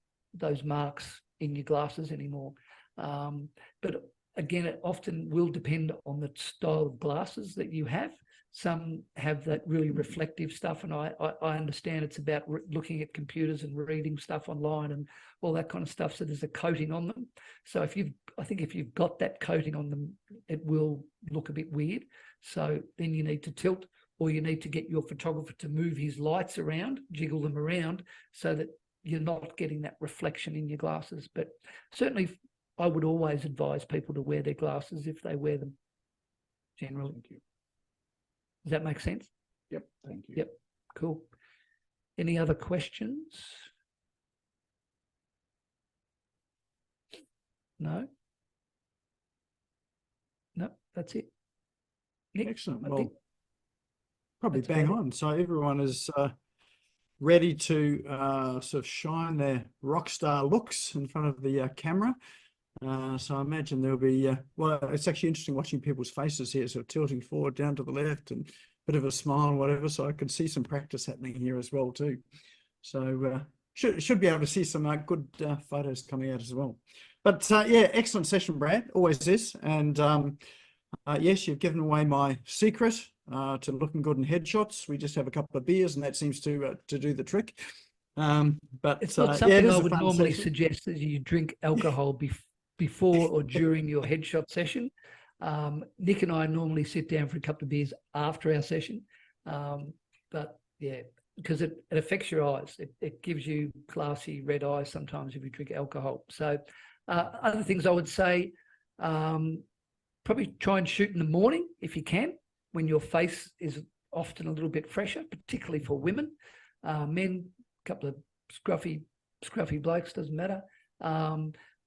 marks in your glasses anymore. But again, it often will depend on the style of glasses that you have. Some have that really reflective stuff, and I understand it's about looking at computers and reading stuff online and all that kind of stuff. So there's a coating on them. So I think if you've got that coating on them, it will look a bit weird. So then you need to tilt, or you need to get your photographer to move his lights around, jiggle them around, so that you're not getting that reflection in your glasses. But certainly, I would always advise people to wear their glasses if they wear them. Generally. Thank you. Does that make sense? Yep. Thank you. Yep. Cool. Any other questions? No? No, that's it. Nick, Excellent. I Well, think probably that's bang about it. on. So everyone is ready to sort of shine their rock star looks in front of the camera. So I imagine there'll be, well, it's actually interesting watching people's faces here, sort of tilting forward, down to the left, and a bit of a smile and whatever. So I can see some practice happening here as well too. So should be able to see some good photos coming out as well. But yeah, excellent session, Brad. Always is. And yes, you've given away my secret to looking good in headshots. We just have a couple of beers, and that seems to do the trick. But It's not yeah, something it is I a would fun normally session. suggest that you drink alcohol before or during your headshot session. Nick and I normally sit down for a couple of beers after our session. But yeah, because it affects your eyes. It gives you classy red eyes sometimes if you drink alcohol. So other things I would say, probably try and shoot in the morning if you can, when your face is often a little bit fresher, particularly for women. Men, a couple of scruffy blokes, doesn't matter.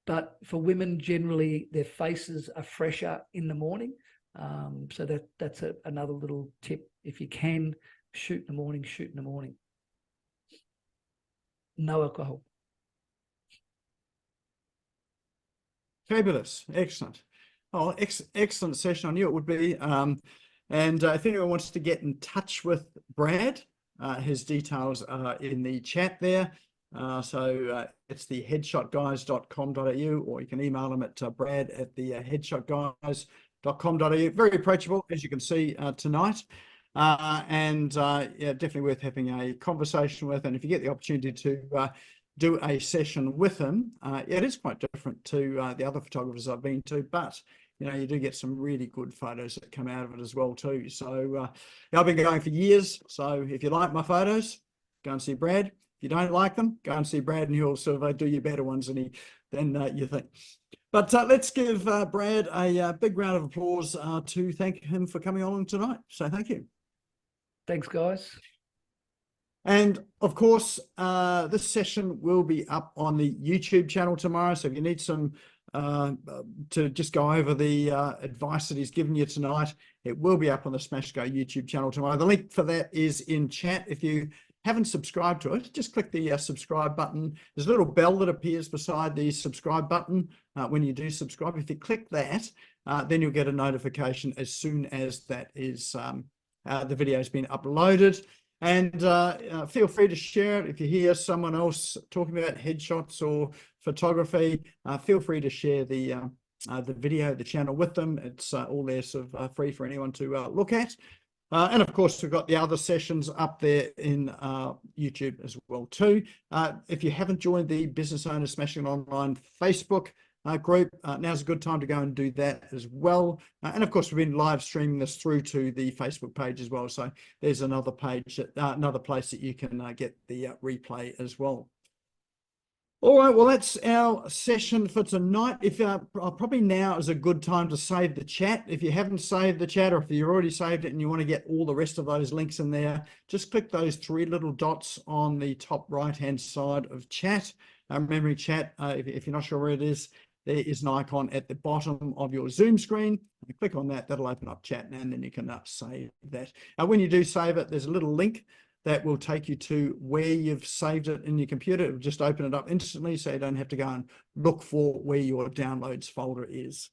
But for women, generally, their faces are fresher in the morning. So that's another little tip. If you can, shoot in the morning, shoot in the morning. No alcohol. Fabulous. Excellent. Oh, excellent session. I knew it would be. And if anyone wants to get in touch with Brad, his details are in the chat there. So it's the headshotguys.com.au, or you can email him at brad at the headshotguys.com.au. Very approachable, as you can see tonight. And yeah, definitely worth having a conversation with. And if you get the opportunity to do a session with him, it is quite different to the other photographers I've been to, but you know, you do get some really good photos that come out of it as well too. So yeah, I've been going for years. So if you like my photos, go and see Brad. If you don't like them, go and see Brad, and he'll sort of do you better ones than you think. But let's give Brad a big round of applause to thank him for coming on tonight. So thank you. Thanks, guys. And of course, this session will be up on the YouTube channel tomorrow. So if you need some to just go over the advice that he's given you tonight, it will be up on the Smash Go YouTube channel tomorrow. The link for that is in chat. If you haven't subscribed to it, just click the subscribe button. There's a little bell that appears beside the subscribe button when you do subscribe. If you click that, then you'll get a notification as soon as that is the video has been uploaded. And feel free to share it. If you hear someone else talking about headshots or photography, feel free to share the video, the channel with them. It's all there sort of free for anyone to look at. And of course, we've got the other sessions up there in YouTube as well too. If you haven't joined the Business Owners Smashing Online Facebook group, now's a good time to go and do that as well. And of course, we've been live streaming this through to the Facebook page as well. So there's another page, another place that you can get the replay as well. All right, well, that's our session for tonight. If probably now is a good time to save the chat. If you haven't saved the chat, or if you've already saved it and you want to get all the rest of those links in there, just click those three little dots on the top right-hand side of chat, memory chat. If you're not sure where it is, there is an icon at the bottom of your Zoom screen. You click on that, that'll open up chat, and then you can save that. When you do save it, there's a little link that will take you to where you've saved it in your computer. It will just open it up instantly, so you don't have to go and look for where your downloads folder is.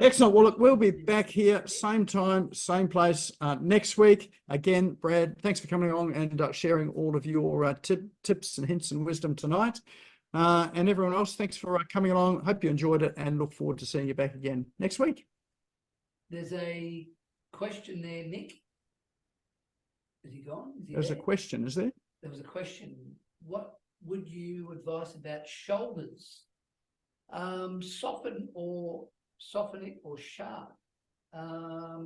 Excellent. Well, look, we'll be back here, same time, same place next week. Again, Brad, thanks for coming along and sharing all of your tips and hints and wisdom tonight. And everyone else, thanks for coming along. Hope you enjoyed it and look forward to seeing you back again next week. There's a question there, Nick. Is he gone? There's a question, is there? There was a question. What would you advise about shoulders? Softening or sharp? I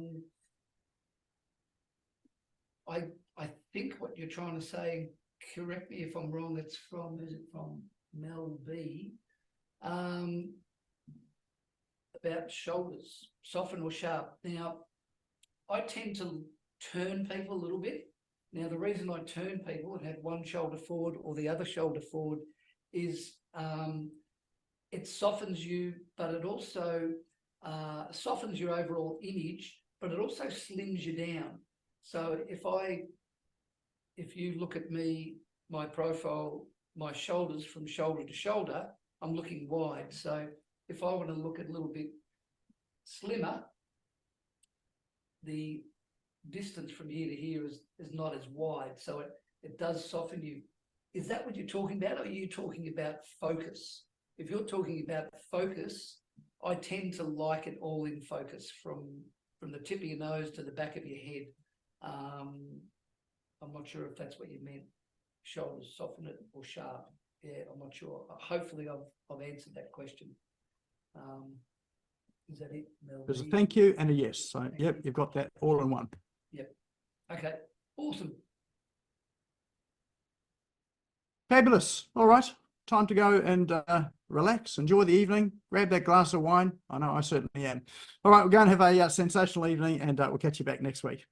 think what you're trying to say, correct me if I'm wrong, is it from Mel B? About shoulders, soften or sharp. Now, I tend to turn people a little bit. Now, the reason I turn people and have one shoulder forward or the other shoulder forward is it softens you, but it also softens your overall image, but it also slims you down. So if you look at me, my profile, my shoulders from shoulder to shoulder, I'm looking wide. So if I want to look a little bit slimmer, the distance from here to here is not as wide, so it does soften you. Is that what you're talking about, or are you talking about focus? If you're talking about focus, I tend to like it all in focus, from the tip of your nose to the back of your head. I'm not sure if that's what you meant. Shoulders, soften it, or sharp. Yeah, I'm not sure. Hopefully I've answered that question. Is that it, Mel? There's a thank you and a yes. So, yep, you've got that all in one. Yep. Okay. Awesome. Fabulous. All right. Time to go and relax, enjoy the evening, grab that glass of wine. I know I certainly am. All right, we're going to have a sensational evening, and we'll catch you back next week.